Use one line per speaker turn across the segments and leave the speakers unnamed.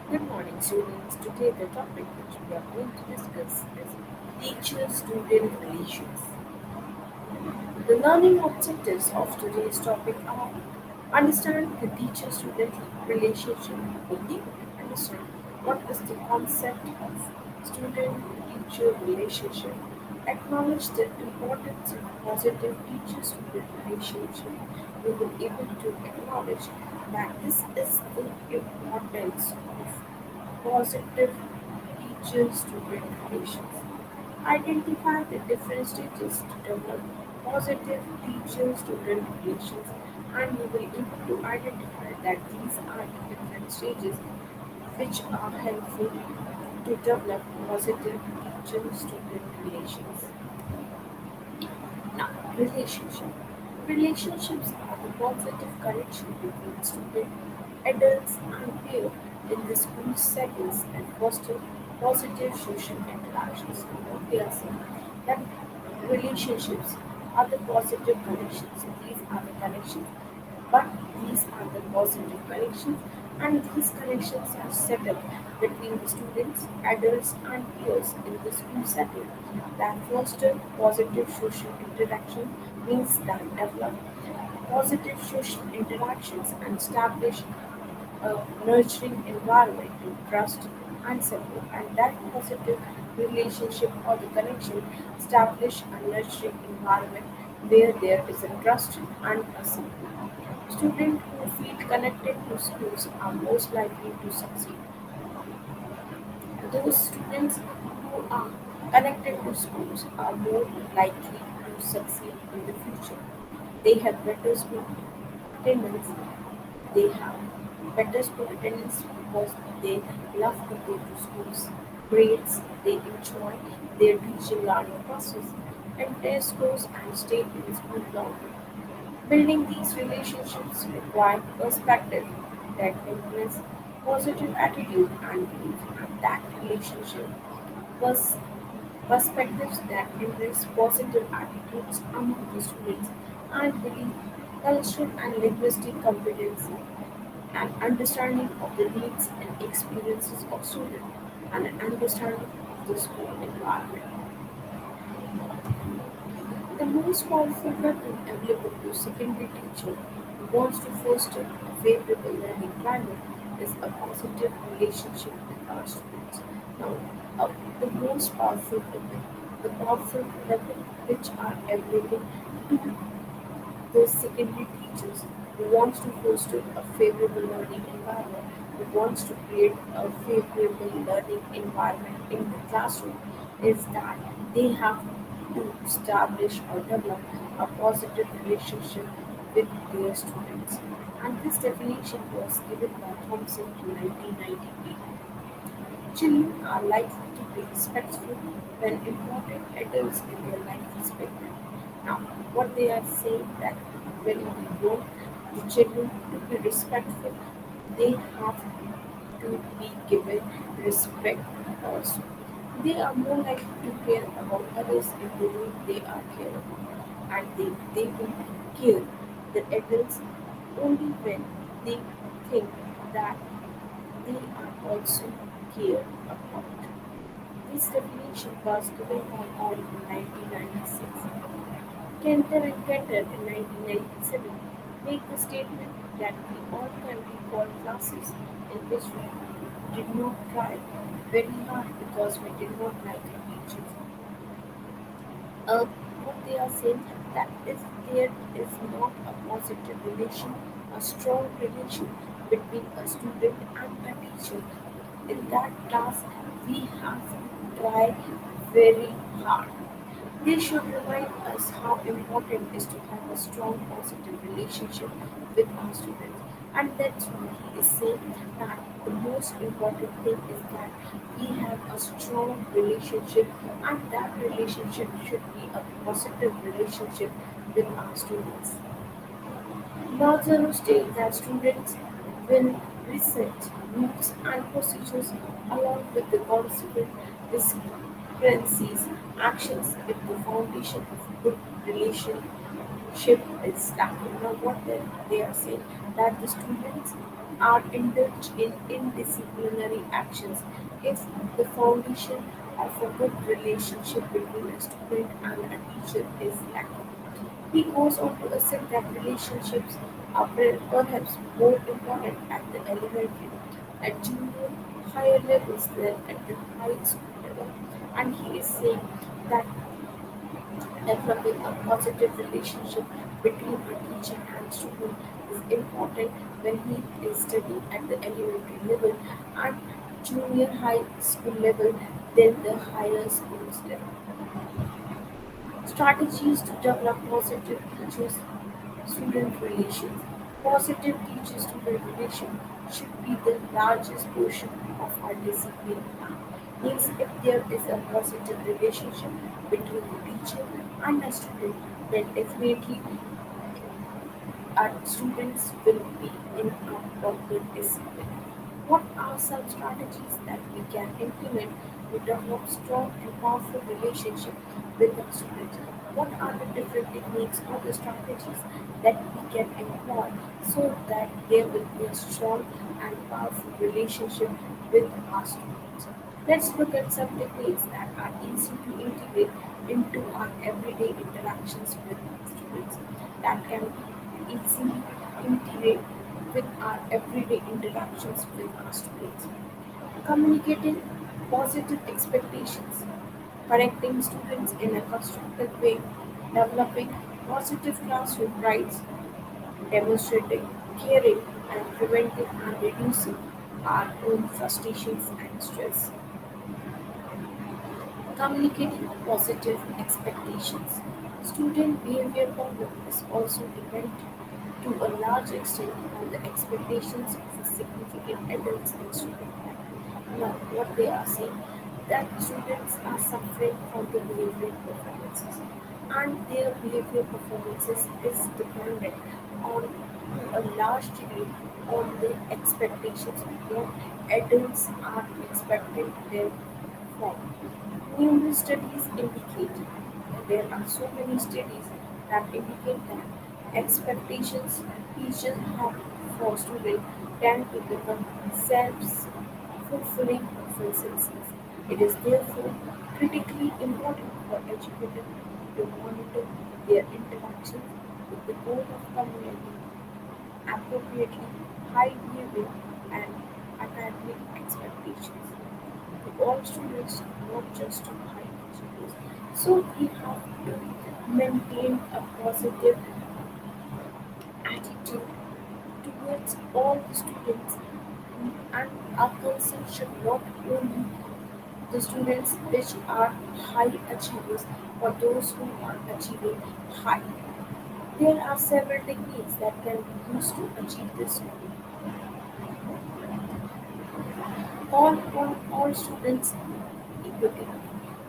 Good morning, students. Today, the topic which we are going to discuss is teacher student relations. The learning objectives of today's topic are understand the teacher student relationship, meaning understand what is the concept of student teacher relationship, acknowledge the importance of positive teacher student relationship. We will be able to acknowledge that this is the importance of positive teacher-student relations. Identify the different stages to develop positive teacher-student relations, and you will be able to identify that these are the different stages which are helpful to develop positive teacher-student relations. Now, relationship. Relationships are the positive connection between student, adults, and peers in the school settings and foster positive social interactions. What they are saying that relationships are the positive connections. These are the connections, but these are the positive connections, and these connections are set up between the students, adults, and peers in the school setting that foster positive social interaction means that develop positive social interactions and establish a nurturing environment to trust and support, and that positive relationship or the connection establish a nurturing environment where there is a trust and a support. Students who feel connected to schools are most likely to succeed. Those students who are connected to schools are more likely to succeed in the future. They have better school attendance. They have better school attendance because they love to go to schools. Grades, they enjoy their teaching learning process and test scores and stay in school longer. Building these relationships require perspective that influence positive attitude and belief, and that relationship pers- perspectives that embrace positive attitudes among the students and believe cultural and linguistic competency and understanding of the needs and experiences of students and an understanding of the school environment. The most powerful weapon available to secondary teacher who wants to foster a favorable learning climate is a positive relationship with our students. Now, the most powerful weapon, the powerful weapon which are available to those secondary teachers who wants to foster a favorable learning environment, who wants to create a favorable learning environment in the classroom, is that they have to establish or develop a positive relationship with their students. And this definition was given by Thompson in 1998. Children are likely to be respectful when important adults in their life respect them. Now, what they are saying that when we want the children to be respectful, they have to be given respect also. They are more likely to care about others if they know they are cared about, and they will care the adults only when they think that they are also cared about. This definition was given by Hall in 1996. Kenter and Ketter in 1997 make the statement that we all can recall classes in which we did not try very hard because we did not like our teachers. What they are saying that if there is not a positive relation, a strong relation between a student and a teacher, in that class we have to try very hard. They should remind us how important it is to have a strong positive relationship with our students. And that's why he is saying that the most important thing is that we have a strong relationship, and that relationship should be a positive relationship with our students. Lazaro states that students will reset rules and procedures along with the consequent discrepancies actions if the foundation of good relationship is lacking. Now what they are saying that the students are indulged in indisciplinary actions if the foundation of a good relationship between a student and a teacher is lacking. He goes on to assert that relationships are perhaps more important at the elementary and junior higher levels than at the high school level. And he is saying that developing a positive relationship between a teacher and student is important when he is studying at the elementary level and junior high school level than the higher schools level. Strategies to develop positive teacher-student relations. Positive teacher-student relation should be the largest portion of our discipline plan. Means if there is a positive relationship between the teacher and a student, then definitely our students will be in a proper discipline. What are some strategies that we can implement to develop strong and powerful relationship with our students? What are the different techniques or the strategies that we can employ so that there will be a strong and powerful relationship with our students? Let's look at some techniques that are easy to integrate into our everyday interactions with students that can easily integrate with our everyday interactions with our students. Communicating positive expectations, correcting students in a constructive way, developing positive classroom rights, demonstrating caring and preventing and reducing our own frustrations and stress. Communicating positive expectations. Student behavior problem is also dependent to a large extent on the expectations of a significant adults in student life. Now, what they are saying that students are suffering from the behavioral performances, and their behavior performances is dependent on to a large degree on the expectations of what adults are expecting them from. Numerous studies indicate there are so many studies that indicate that expectations teachers have for students tend to become self-fulfilling prophecies. It is therefore critically important for educators to monitor their interactions with the goal of communicating appropriately high behavior and academic expectations to all students, not just to high achievers. So we have to maintain a positive attitude towards all the students, and our concern should not only the students which are high achievers or those who are achieving high. There are several techniques that can be used to achieve this goal. All students equally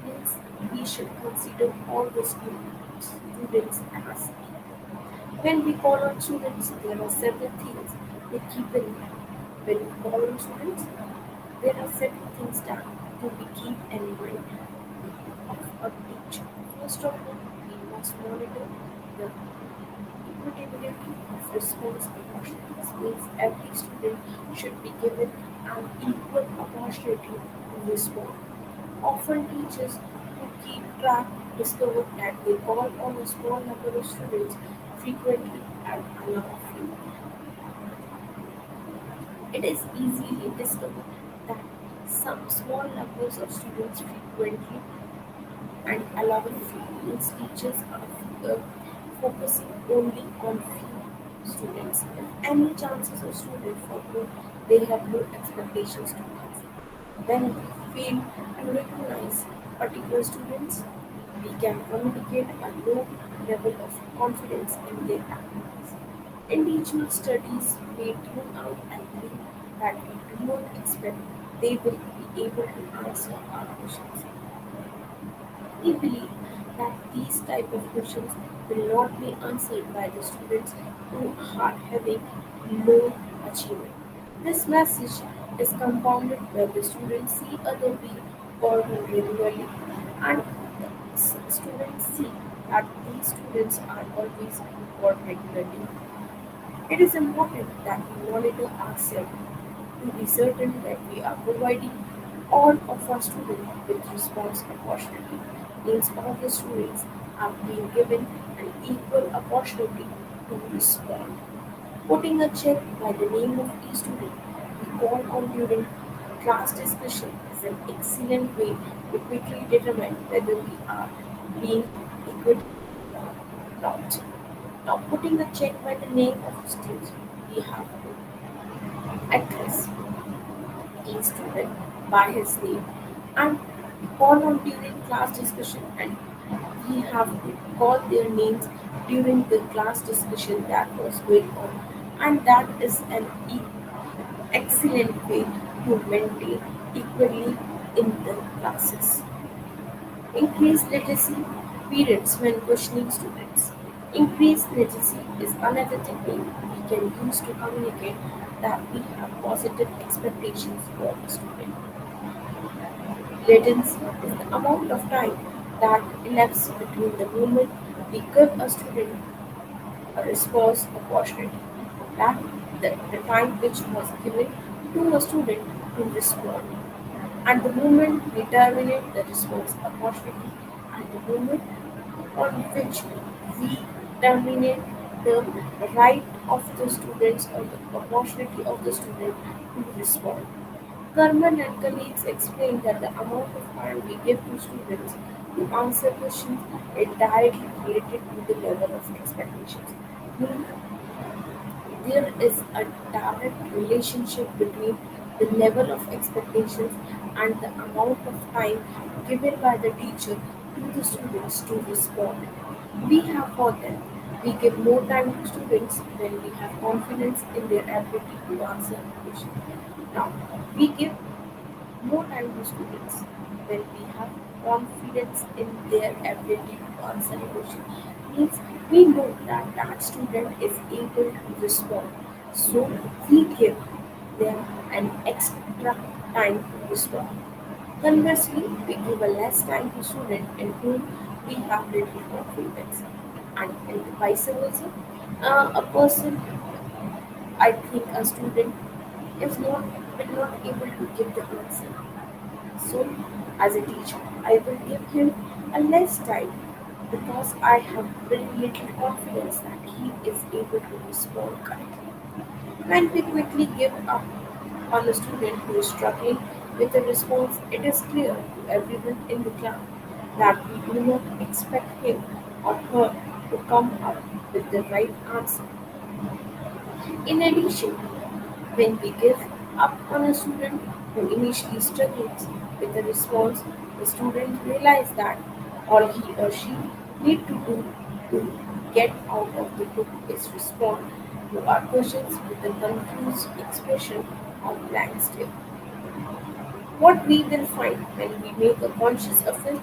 means we should consider all the students as equal. When we call on students, there are several things we keep in mind. When we call on students, there are several things that to be keep in mind of a teacher. First of all, we must monitor the equitability of response opportunities means every student should be given an equal opportunity to respond. Often teachers who keep track discover that they call on a small number of students frequently and allow few. It is easily discovered that some small numbers of students frequently and allowing few means teachers are focusing only on few students. If any chances of students for whom they have no expectations to pass, when we fail to recognize particular students, we can communicate a low level of confidence in their abilities. Individual studies may tune out and believe that we do not expect they will be able to answer our questions. We believe that these type of questions will not be answered by the students who are having low achievement. This message is compounded when the students see other being called on regularly and students see that these students are always being called regularly. It is important that we monitor ourselves to be certain that we are providing all of our students with response opportunity. Means all the students are being given an equal opportunity to respond. Putting a check by the name of each student we call on during class discussion is an excellent way to quickly determine whether we are being equipped or not. Now, putting a check by the name of the student, we have to address each student by his name and call on during class discussion, and we have to call their names during the class discussion that was going on, and that is an excellent way to maintain equally in the classes. Increased literacy periods when questioning students. Increased literacy is another technique we can use to communicate that we have positive expectations for the student. Latency is the amount of time that elapses between the moment we give a student a response opportunity, that the time which was given to a student to respond, and the moment we terminate the response opportunity, and the moment on which we terminate the right of the students or the opportunity of the student to respond. Kerman and colleagues explain that the amount of time we give to students to answer questions is directly related to the level of expectations. Meaning, there is a direct relationship between the level of expectations and the amount of time given by the teacher to the students to respond. We have for them. We give more time to students when we have confidence in their ability to answer a question. Now, we give more time to students when we have confidence in their ability to answer a question. Means we know that that student is able to respond. So we give them an extra time to respond. Conversely, we give a less time to student in whom we have little confidence. And vice versa, a person, I think a student is not will not able to give the answer, so, as a teacher, I will give him a less time because I have very little confidence that he is able to respond correctly. When we quickly give up on a student who is struggling with a response, it is clear to everyone in the class that we do not expect him or her to come up with the right answer. In addition, when we give up on a student who initially struggles with the response, the student realizes that all he or she need to do to get out of the book is respond to our questions with a confused expression or blank stare. What we will find when we make a conscious effort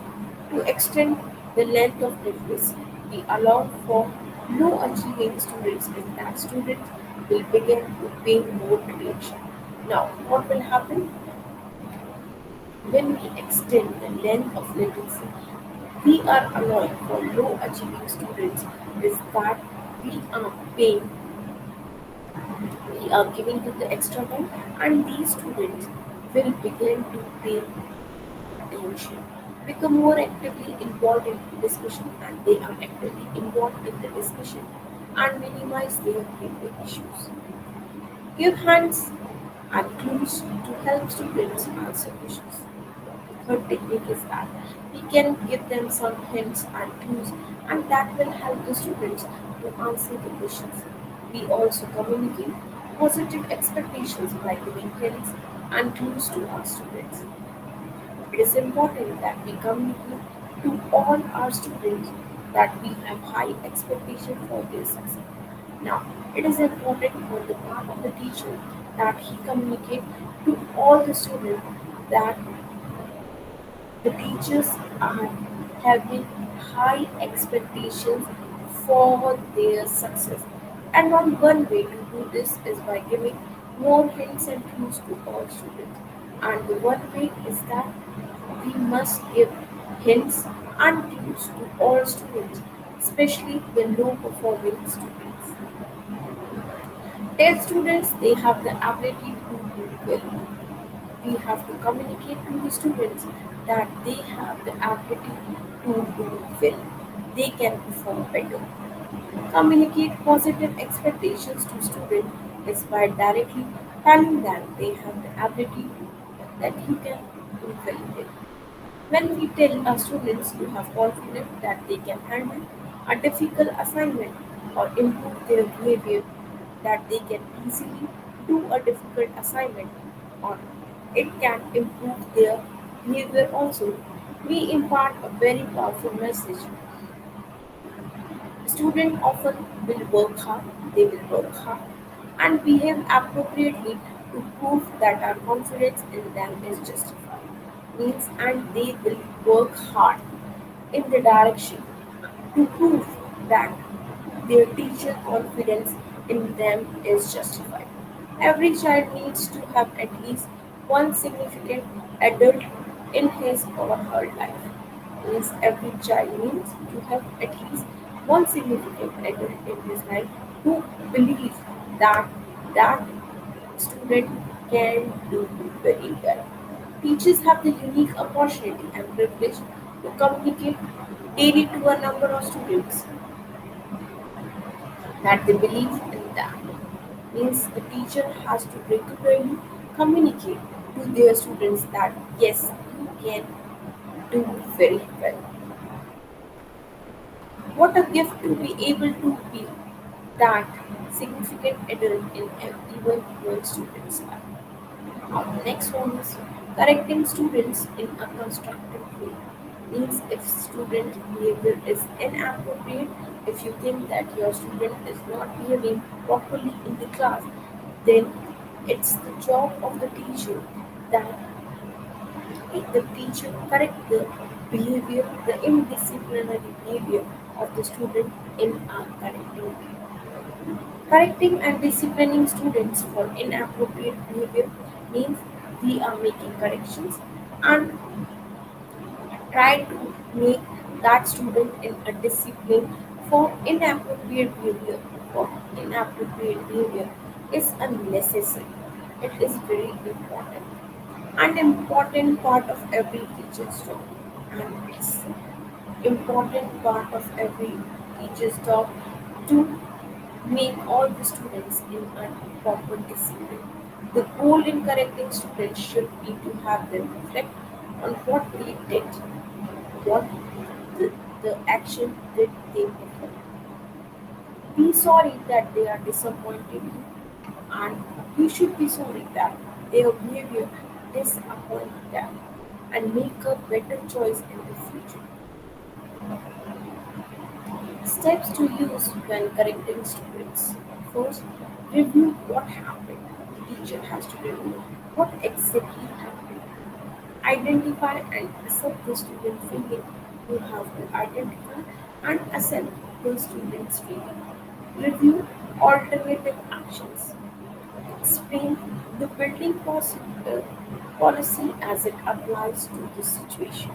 to extend the length of literacy, we allow for low achieving students and that students will begin to pay more attention. Now, what will happen when we extend the length of literacy? We are allowing for low achieving students is that we are paying, we are giving them the extra time, and these students will begin to pay attention, become more actively involved in the discussion, and they are actively involved in the discussion and minimize their behavior issues. Give hands and clues to help students answer questions. The third technique is that we can give them some hints and clues, and that will help the students to answer the questions. We also communicate positive expectations by giving hints and clues to our students. It is important that we communicate to all our students that we have high expectation for their success. Now, it is important on the part of the teacher that he communicate to all the students that the teachers are having high expectations for their success. And one way to do this is by giving more hints and clues to all students. And the one way is that we must give hints and clues to all students, especially the low performing students. Tell students they have the ability to do well. We have to communicate to the students that they have the ability to do well. They can perform better. Communicate positive expectations to students is by directly telling them they have the ability that you can do well. When we tell our students to have confidence that they can handle a difficult assignment or improve their behavior, that they can easily do a difficult assignment or it can improve their behavior also, we impart a very powerful message. Students often will work hard, they will work hard and behave appropriately to prove that our confidence in them is justified. Means and they will work hard in the direction to prove that their teacher confidence in them is justified. Every child needs to have at least one significant adult in his or her life. Means every child needs to have at least one significant adult in his life who believes that that student can do very well. Teachers have the unique opportunity and privilege to communicate daily to a number of students that they believe in that. Means the teacher has to regularly communicate to their students that yes, you can do very well. What a gift to be able to be that significant adult in even one student's life. Next one is correcting students in a constructive way. Means if student behavior is inappropriate, if you think that your student is not behaving properly in the class, then it's the job of the teacher that the teacher correct the behavior, the indisciplinary behavior of the student in a correcting way. Correcting and disciplining students for inappropriate behavior means we are making corrections and try to make that student in a discipline for inappropriate behavior. For inappropriate behavior is unnecessary. It is very important and important part of every teacher's job. And it's important part of every teacher's job to make all the students in a proper discipline. The goal in correcting students should be to have them reflect on what they did, what the, the action did they perform. Be sorry that they are disappointed you, and you should be sorry that their behavior disappointed them and make a better choice in the future. Steps to use when correcting students. First, review what happened. The teacher has to review what exactly happened. Identify and accept the student feeling. You have to identify and accept the student's feeling. Review alternative actions. Explain the policy as it applies to the situation.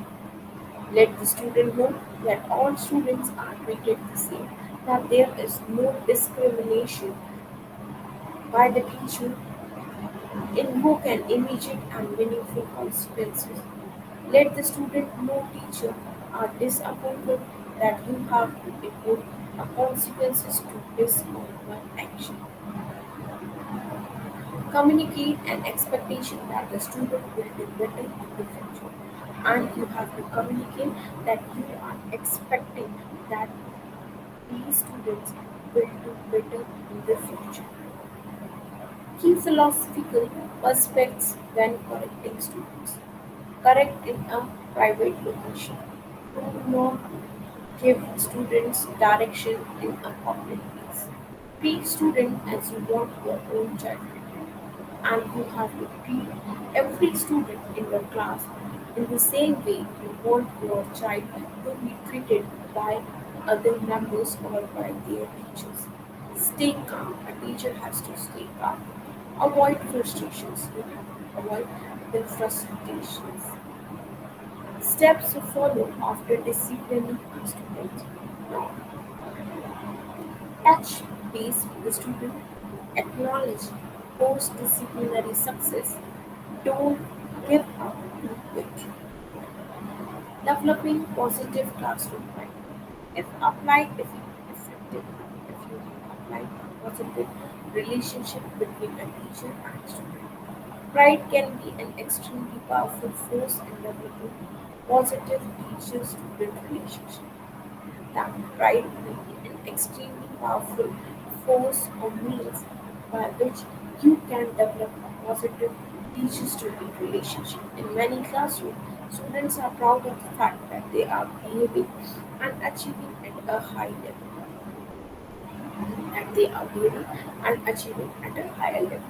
Let the student know that all students are treated the same, that there is no discrimination by the teacher. Invoke an immediate and meaningful consequences. Let the student know teacher are disappointed that you have to invoke a consequences to this or one action. Communicate an expectation that the student will do better in the future. And you have to communicate that you are expecting that these students will do better in the future. Key philosophical aspects when correcting students. Correct in a private location. Do not give students direction in a public place. Treat student as you want your own child treated. And you have to treat every student in your class in the same way you want your child to be treated by other members or by their teachers. Stay calm. A teacher has to stay calm. Avoid frustrations. You have to avoid the frustrations. Steps to follow after disciplining a student. Now, touch base with the student. Acknowledge post-disciplinary success. Don't give up too quick. Developing positive classroom pride. If you apply a positive relationship between a teacher and student, pride can be an extremely powerful force in developing positive teacher-student relationship. That pride will be an extremely powerful force or means by which you can develop a positive teacher-student relationship. In many classrooms, students are proud of the fact that they are behaving and achieving at a high level, that they are behaving and achieving at a higher level.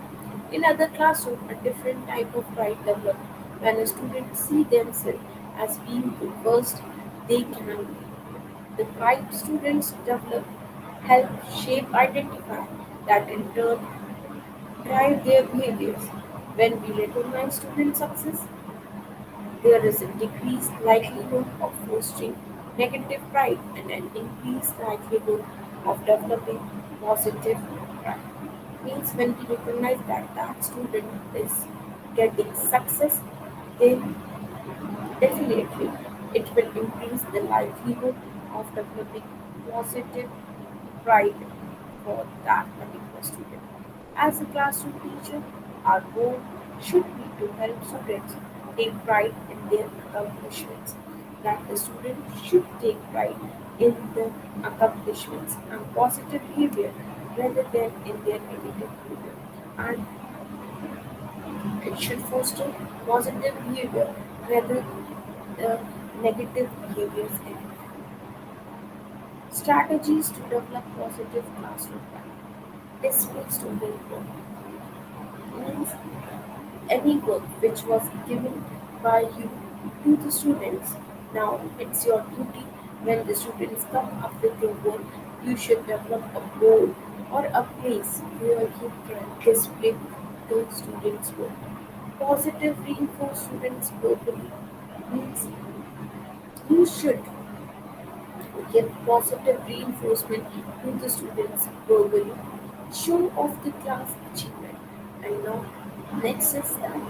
In other classrooms, a different type of pride develops when a student see themselves as being the worst they can be. The pride students develop help shape identify that in turn drive their behaviors. When we recognize student success, there is a decreased likelihood of fostering negative pride and an increased likelihood of developing positive pride. Means when we recognize that that student is getting success, then definitely it will increase the likelihood of developing positive pride for that particular student. As a classroom teacher, our goal should be to help students take pride in their accomplishments. That the student should take pride in the accomplishments and positive behavior rather than in their negative behavior. And it should foster positive behavior rather than negative behaviors. Strategies to develop positive classroom pride. Display student work means any work which was given by you to the students. Now it's your duty when the students come up with their work, you should develop a board or a place where you can display the students' work. Positive reinforce students verbally means you should give positive reinforcement to the students verbally, show off the class achievement. And now, next is that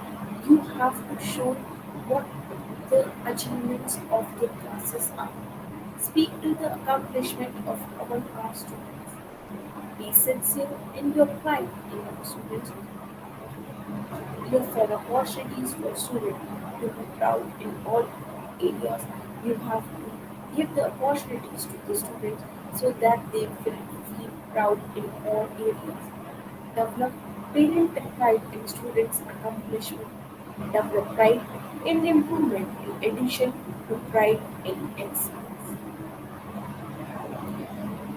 you have to show what the achievements of the classes are. Speak to the accomplishment of all our students. Be sincere in your pride in our students. Look for opportunities for students to be proud in all areas. You have to give the opportunities to the students so that they will feel proud in all areas. Develop parental pride in students' accomplishment. Develop pride in improvement in addition to pride in excellence.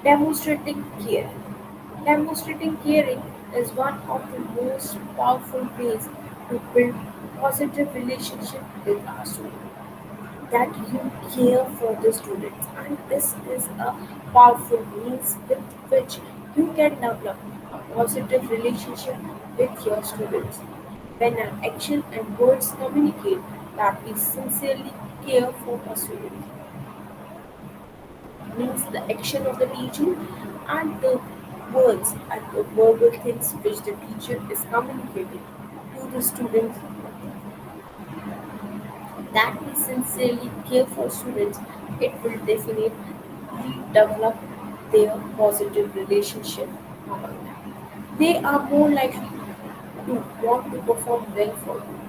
Demonstrating care. Demonstrating caring is one of the most powerful ways to build positive relationship with our students. That you care for the students, and this is a powerful means with which you can develop a positive relationship with your students. When our action and words communicate that we sincerely care for our students, means the action of the teacher and the words and the verbal things which the teacher is communicating to the students, that we sincerely care for students, it will definitely develop their positive relationship among them. They are more likely to want to perform well for you.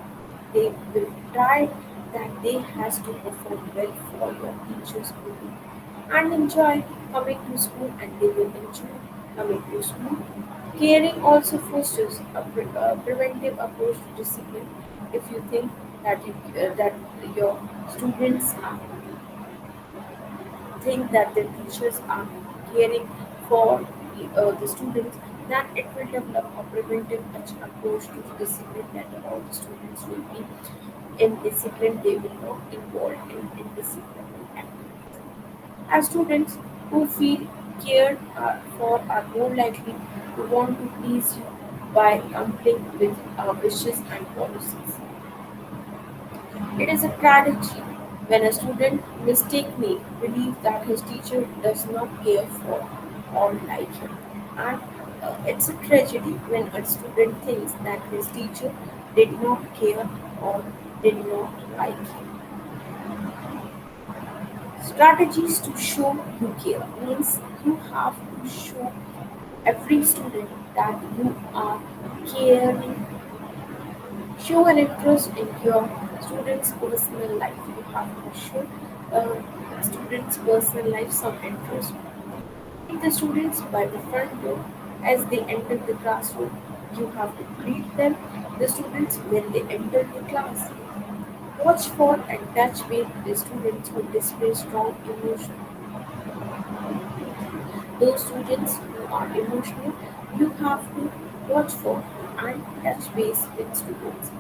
They will try that they has to perform well for your teachers only and enjoy coming to school, and they will enjoy coming to school. Caring also fosters a preventive approach to discipline. If you think that your students think that the teachers are caring for the students, then it will develop a preventive approach to discipline, that all the students will be in discipline, they will not involve in indisciplinary activities. As students who feel cared for are more likely to want to please you by complying with wishes and policies. It is a tragedy when a student mistakenly believes that his teacher does not care for or like him, and It's a tragedy when a student thinks that his teacher did not care or did not like him. Strategies to show you care means you have to show every student that you are caring. Show an interest in your student's personal life. You have to show student's personal life some interest. Greet the students by the front door as they enter the classroom. You have to greet them, the students, when they enter the class. Watch for and touch with the students who display strong emotion. Those students who are emotional, you have to watch for and touch base with students.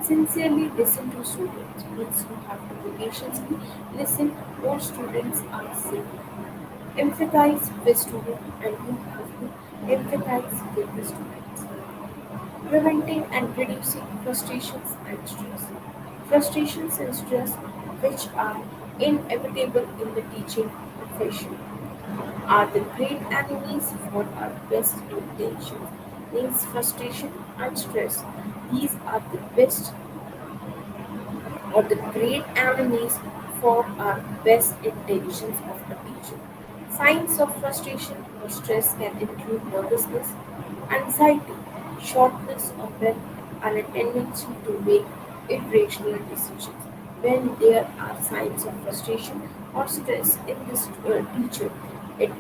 Sincerely listen to students means you have to patiently listen what students are saying. Empathize with students and you have to empathize with the students. Preventing and reducing frustrations and stress. Frustrations and stress, which are inevitable in the teaching profession, are the great enemies for our best intentions. Means frustration and stress. These are the best or the great enemies for our best intentions of the teacher. Signs of frustration or stress can include nervousness, anxiety, shortness of breath, and a tendency to make irrational decisions. When there are signs of frustration or stress in this teacher, it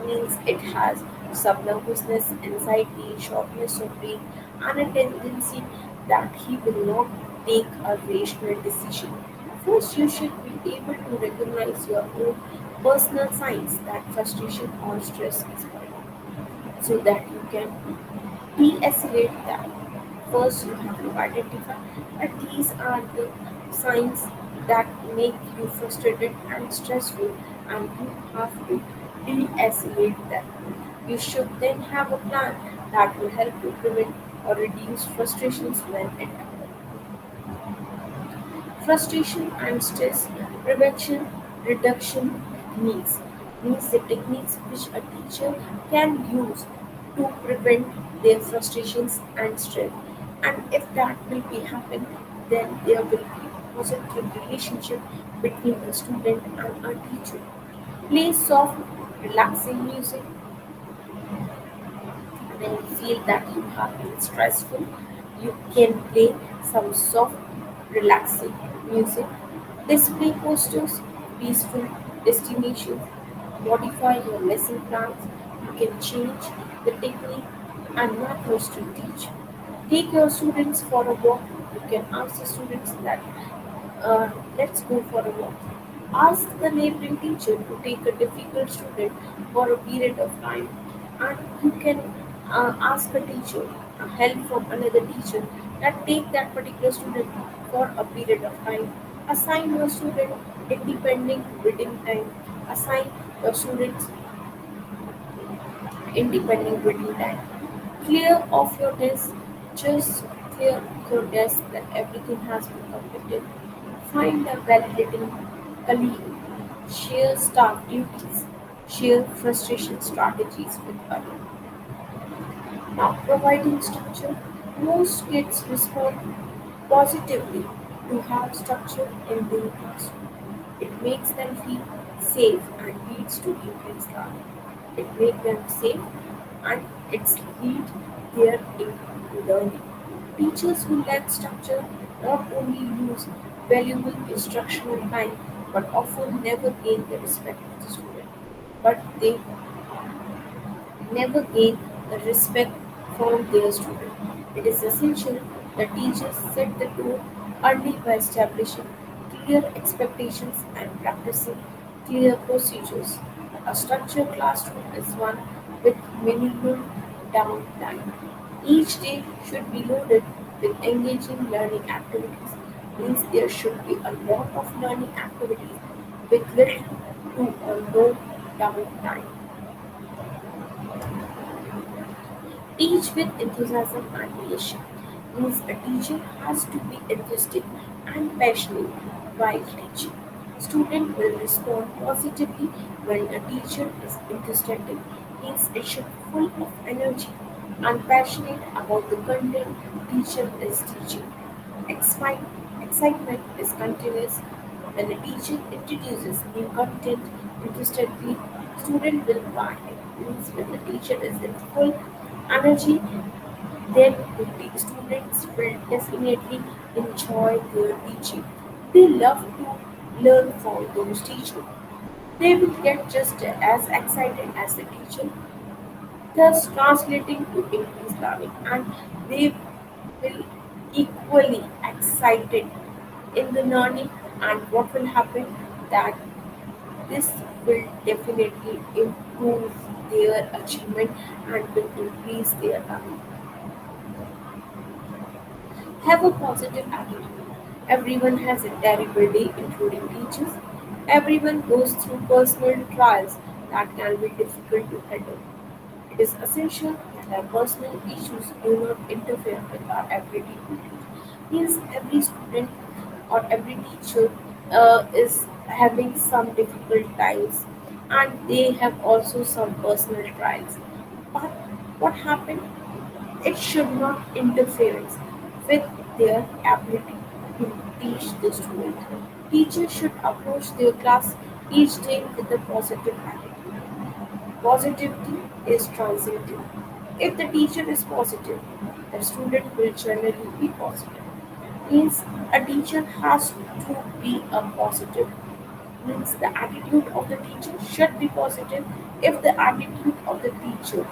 means it has some nervousness, anxiety, shortness of breath, and a tendency that he will not take a rational decision. First, you should be able to recognize your own personal signs that frustration or stress is going so that you can de-escalate that. First, you have to identify that these are the signs that make you frustrated and stressful, and you have to de-escalate them. You should then have a plan that will help you prevent or reduce frustrations when it happens. Frustration and stress prevention reduction techniques means the techniques which a teacher can use to prevent their frustrations and stress. And if that will be happen, then there will be positive relationship between a student and a teacher. Play soft, relaxing music when you feel that you have been stressful, you can play some soft, relaxing music, display posters, peaceful destinations, modify your lesson plans. You can change the technique and methods to teach. Take your students for a walk. You can ask the students that let's go for a walk. Ask the neighboring teacher to take a difficult student for a period of time, and you can ask a teacher help from another teacher that take that particular student for a period of time. Assign your student independent reading time. Assign your students independent reading time. Clear off your desk. Just clear your desk that everything has been completed. Find a validating colleague. Share staff duties. Share frustration strategies with others. Now, providing structure. Most kids respond positively to have structure in their classroom. It makes them feel safe and leads to increased learning. It makes them safe and it's lead their in learning. Teachers who lack structure not only lose valuable instructional time but often never gain the respect of the student. But they never gain the respect from their student. It is essential that teachers set the tone early by establishing clear expectations and practicing clear procedures. A structured classroom is one with minimum downtime. Each day should be loaded with engaging learning activities. Means there should be a lot of learning activities with little to or no downtime. Teach with enthusiasm and passion means a teacher has to be enthusiastic and passionate while teaching. Student will respond positively when a teacher is enthusiastic. means it should be full of energy and passionate about the content teacher is teaching. Excite- Excitement is continuous. When a teacher introduces new content interestedly, student will buy it. Means when the teacher is in full energy, then the students will definitely enjoy their teaching. They love to learn from those teachers. They will get just as excited as the teacher, thus translating to increased learning, and they will equally excited in the learning. And what will happen that this will definitely improve their achievement and will increase their learning. Have a positive attitude. Everyone has a terrible day, including teachers. Everyone goes through personal trials that can be difficult to handle. It is essential that our personal issues do not interfere with our ability to teach. Means every student or every teacher is having some difficult times, and they have also some personal trials. But what happened? It should not interfere with their ability to teach the student. Teachers should approach their class each day with a positive attitude. Positivity is transitive. If the teacher is positive, the student will generally be positive. Means a teacher has to be a positive. Means the attitude of the teacher should be positive. If the attitude of the teacher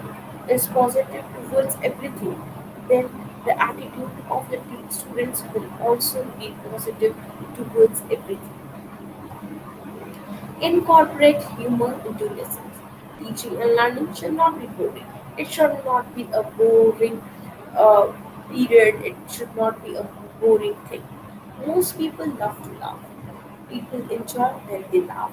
is positive towards everything, then the attitude of the students will also be positive towards everything. Incorporate humor into lessons. Teaching and learning should not be boring. It should not be a boring uh, period. It should not be a boring thing. Most people love to laugh. People enjoy when they laugh.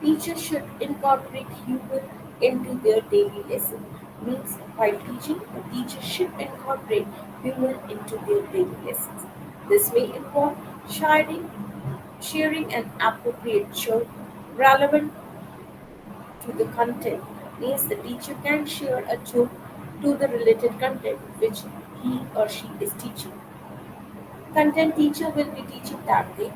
Teachers should incorporate humor into their daily lesson. Means while teaching, a teacher should incorporate humor into their daily lessons. This may involve sharing an appropriate joke relevant to the content. Means the teacher can share a joke to the related content which he or she is teaching. Content teacher will be teaching that day.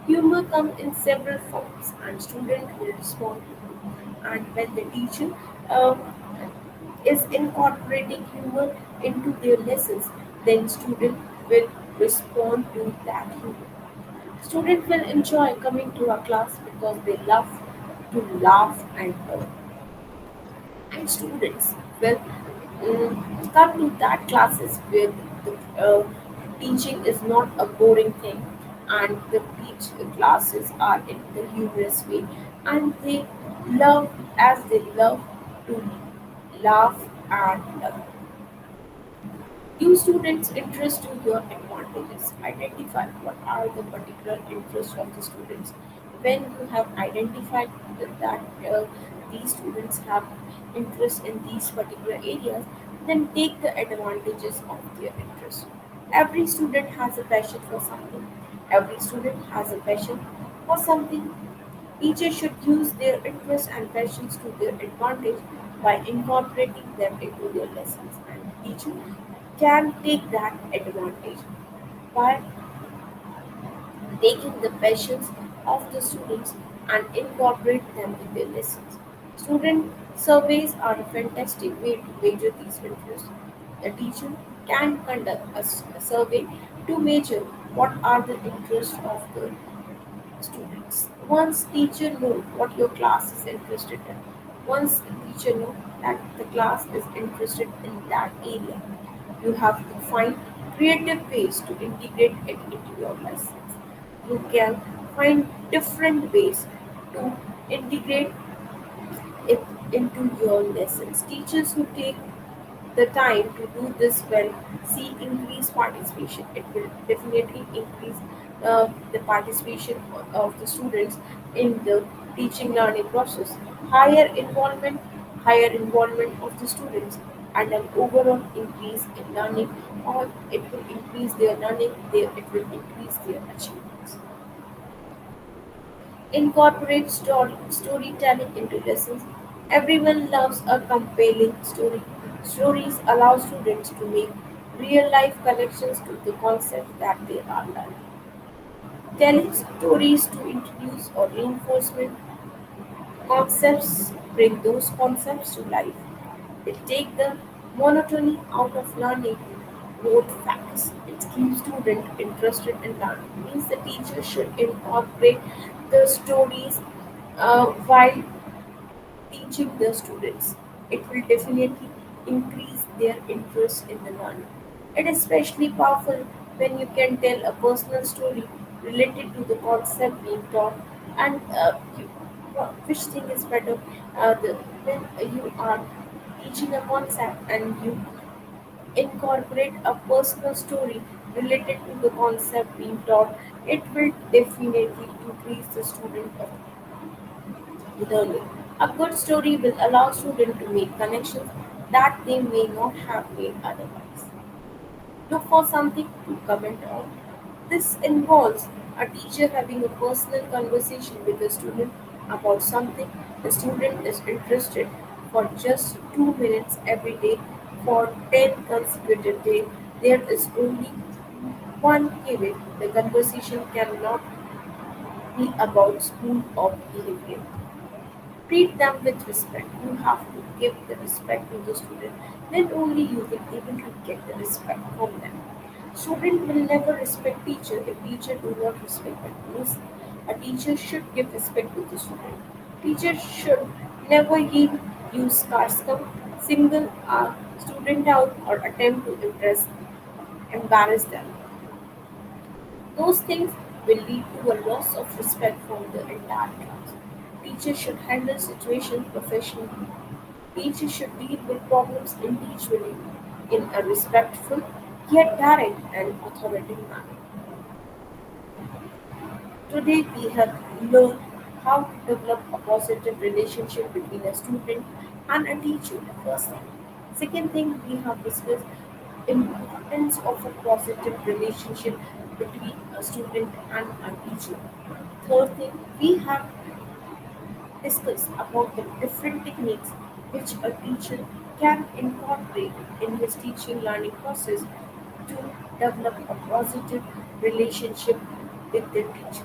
Humor comes in several forms and student will respond to it. And when the teacher um, is incorporating humor into their lessons, then student will respond to that humor. Students will enjoy coming to our class because they love to laugh and learn. And students will come to that classes where the teaching is not a boring thing, and the teach classes are in the humorous way, and they love as they love to laugh and learn. Use students' interest to your advantages. Identify what are the particular interests of the students. When you have identified that these students have interest in these particular areas, then take the advantages of their interest. Every student has a passion for something. Every student has a passion for something. Teachers should use their interests and passions to their advantage by incorporating them into their lessons, and the teacher can take that advantage by taking the passions of the students and incorporate them in their lessons. Student surveys are a fantastic way to measure these interests. The teacher can conduct a survey to measure what are the interests of the students. Once teacher know what your class is interested in, once the teacher know that the class is interested in that area, you have to find creative ways to integrate it into your lessons. You can find different ways to integrate it into your lessons. Teachers who take the time to do this well see increased participation. It will definitely increase the participation of the students in the teaching learning process. Higher involvement, higher involvement of the students, and an overall increase in learning, or it will increase their learning, it will increase their achievements. Incorporate storytelling into lessons. Everyone loves a compelling story. Stories allow students to make real life connections to the concept that they are learning. Telling stories to introduce or reinforcement concepts bring those concepts to life. They take the monotony out of learning rote facts. It keeps students interested in learning. Means the teacher should incorporate the stories while teaching the students. It will definitely increase their interest in the learning. It is especially powerful when you can tell a personal story related to the concept being taught and which thing is better when you are teaching a concept and you incorporate a personal story related to the concept being taught, it will definitely increase the student of learning. A good story will allow students to make connections that they may not have made otherwise. Look for something to comment on. This involves a teacher having a personal conversation with a student about something the student is interested for just 2 minutes every day for 10 consecutive days. There is only one given. The conversation cannot be about school or behavior. Treat them with respect. You have to give the respect to the student. Then only you will able to get the respect from them. Student will never respect teacher if teacher do not respect them. Means a teacher should give respect to the student. Teacher should never use sarcasm, single a student out or attempt to embarrass them. Those things will lead to a loss of respect from the entire class. Teachers should handle situations professionally. Teachers should deal with problems individually in a respectful yet direct and authoritative manner. Today we have learned how to develop a positive relationship between a student and a teacher. First thing. Second thing we have discussed importance of a positive relationship between a student and a teacher. Third thing we have discuss about the different techniques which a teacher can incorporate in his teaching learning process to develop a positive relationship with the teacher.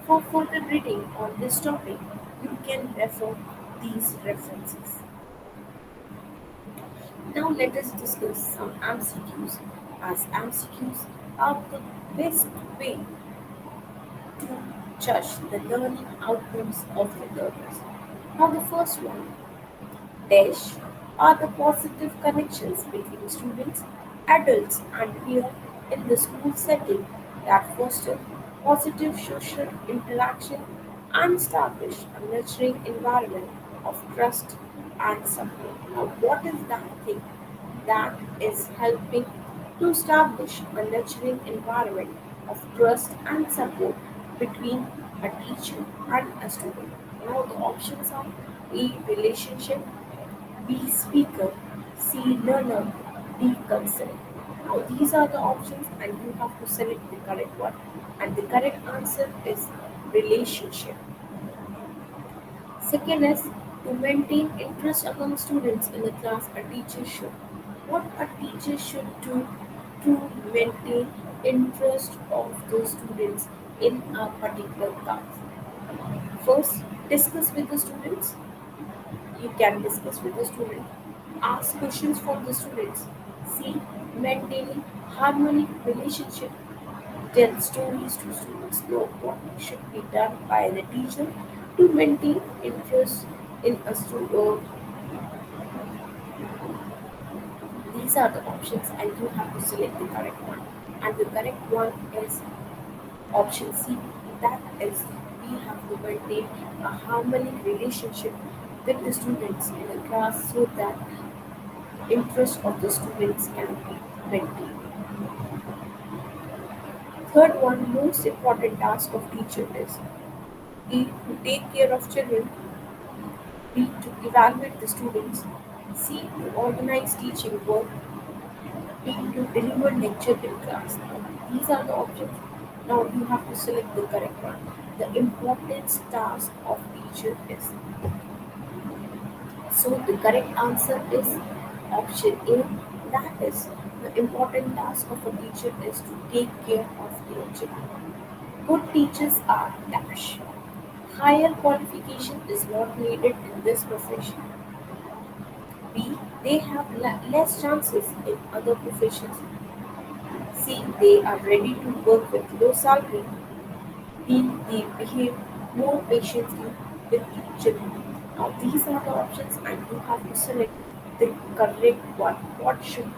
For further reading on this topic, you can refer these references. Now let us discuss some MCQs as MCQs are the best way to judge the learning outcomes of the learners. Now the first one dash are the positive connections between students, adults, and peers in the school setting that foster positive social interaction and establish a nurturing environment of trust and support. Now, what is that thing that is helping to establish a nurturing environment of trust and support between a teacher and a student? Now, the options are A. Relationship, B. Speaker, C. Learner, D. Consent. Now these are the options and you have to select the correct one. And the correct answer is relationship. Second is to maintain interest among students in the class a teacher should. What a teacher should do to maintain interest of the students in a particular class. First, discuss with the students. You can discuss with the student, ask questions from the students, see maintaining harmonic relationship, tell stories to students, know what should be done by the teacher to maintain interest in a student. These are the options and you have to select the correct one. And the correct one is option C. That is, we have to maintain a harmonic relationship with the students in the class so that interest of the students can be maintained. Third one, most important task of teacher is A. To take care of children, B. To evaluate the students, C. To organize teaching work, D. To deliver lecture in class. Now, these are the options. Now you have to select the correct one. The importance task of teacher is So the correct answer is option A. That is, the important task of a teacher is to take care of their children. Good teachers are dash. Higher qualification is not needed in this profession. B. They have less chances in other professions. C. They are ready to work with low salary. D. They behave more patiently with children. Now these are the options and you have to select the correct one. What should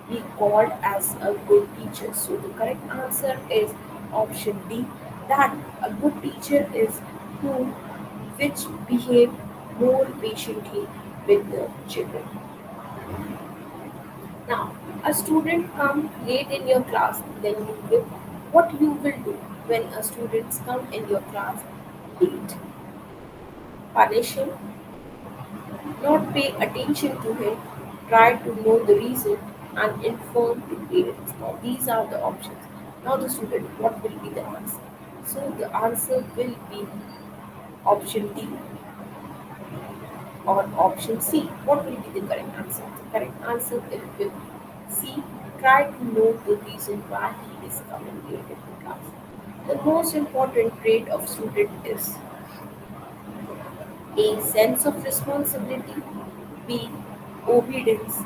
be called as a good teacher? So the correct answer is option D, that a good teacher is who which behave more patiently with the children. Now, a student come late in your class, then you will what you will do when a student come in your class late? Punish him, not pay attention to him, try to know the reason and inform the parents. Now these are the options. Now the student, what will be the answer? So the answer will be option D or option C. What will be the correct answer? The correct answer will be C. Try to know the reason why he is coming late in the class. The most important trait of student is A. Sense of responsibility. B. Obedience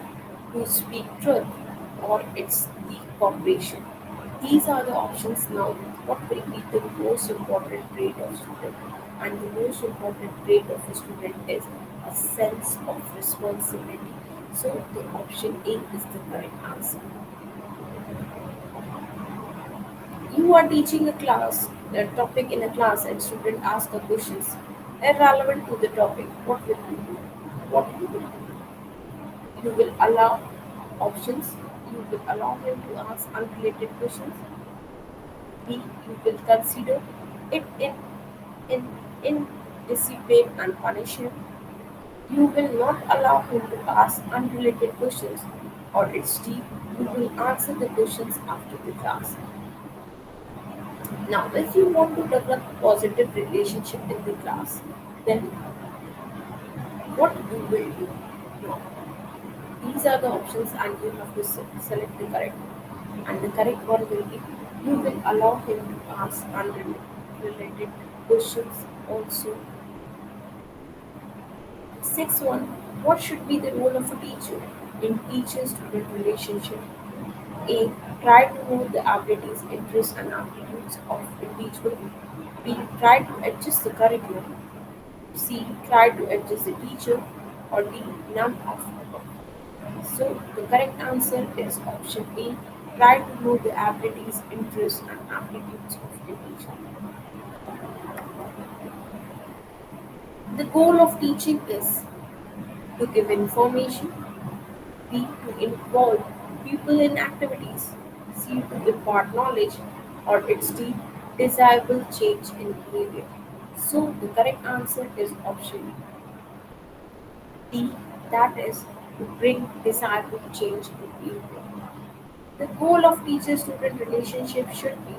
to speak truth. Or it's the cooperation. These are the options now. What will be the most important trait of student? And the most important trait of a student is a sense of responsibility. So the option A is the correct answer. You are teaching a topic in a class, and student ask a questions irrelevant to the topic. What will you do? What you will do? You will allow options. You will allow him to ask unrelated questions. B. You will consider it in discipline and punish him. You will not allow him to ask unrelated questions. Or it's D. You will answer the questions after the class. Now, if you want to develop a positive relationship in the class, then what you will do? Now, these are the options, and you have to select the correct one. And the correct one will be you will allow him to ask unrelated questions also. Sixth one, what should be the role of a teacher in teacher-student relationship? A. Try to know the abilities, interests, and aptitudes of individual. B. Try to adjust the curriculum. C. Try to adjust the teacher. Or D. None of the above. So the correct answer is option A. Try to know the abilities, interests, and aptitudes of individual. The goal of teaching is to give information. B. To involve people in activities. C. To impart knowledge. Or it's D. Desirable change in behavior. So the correct answer is option D. That is to bring desirable change in behavior. The goal of teacher-student relationship should be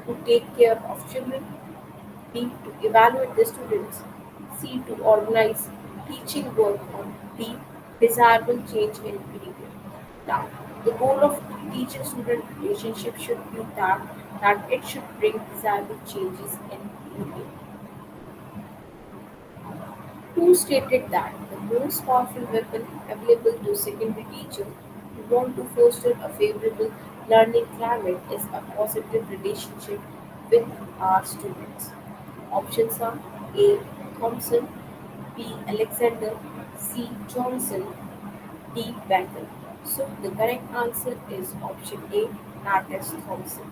to take care of children. B. To evaluate the students. C. To organize teaching work. Or D. Desirable change in behavior. Now, the goal of teacher-student relationship should be that it should bring desirable changes in behavior. Who stated that the most powerful weapon available to secondary teachers who want to foster a favorable learning climate is a positive relationship with our students? Options are A. Thompson, B. Alexander, C. Johnson, D. Becker. So the correct answer is option A, that is Thompson.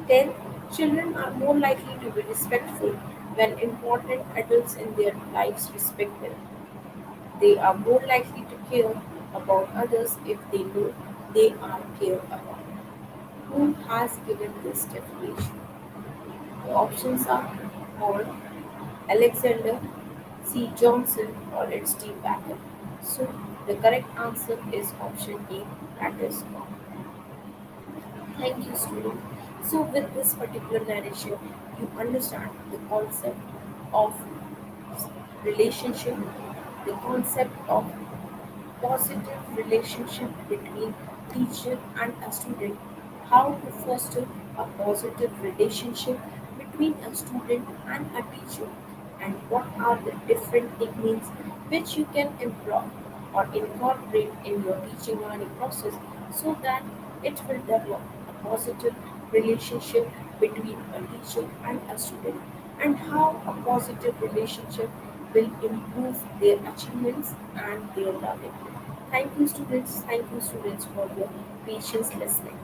10. Children are more likely to be respectful when important adults in their lives respect them. They are more likely to care about others if they know they are cared about. Who has given this definition? The options are Horn, Alexander, C. Johnson, or it's D. Packer. So the correct answer is option A, that is Horn. Thank you, student. So, with this particular narration, you understand the concept of relationship, the concept of positive relationship between teacher and a student, how to foster a positive relationship between a student and a teacher, and what are the different techniques which you can employ or incorporate in your teaching learning process so that it will develop a positive relationship between a teacher and a student, and how a positive relationship will improve their achievements and their learning. Thank you, students. Thank you, students, for your patience listening.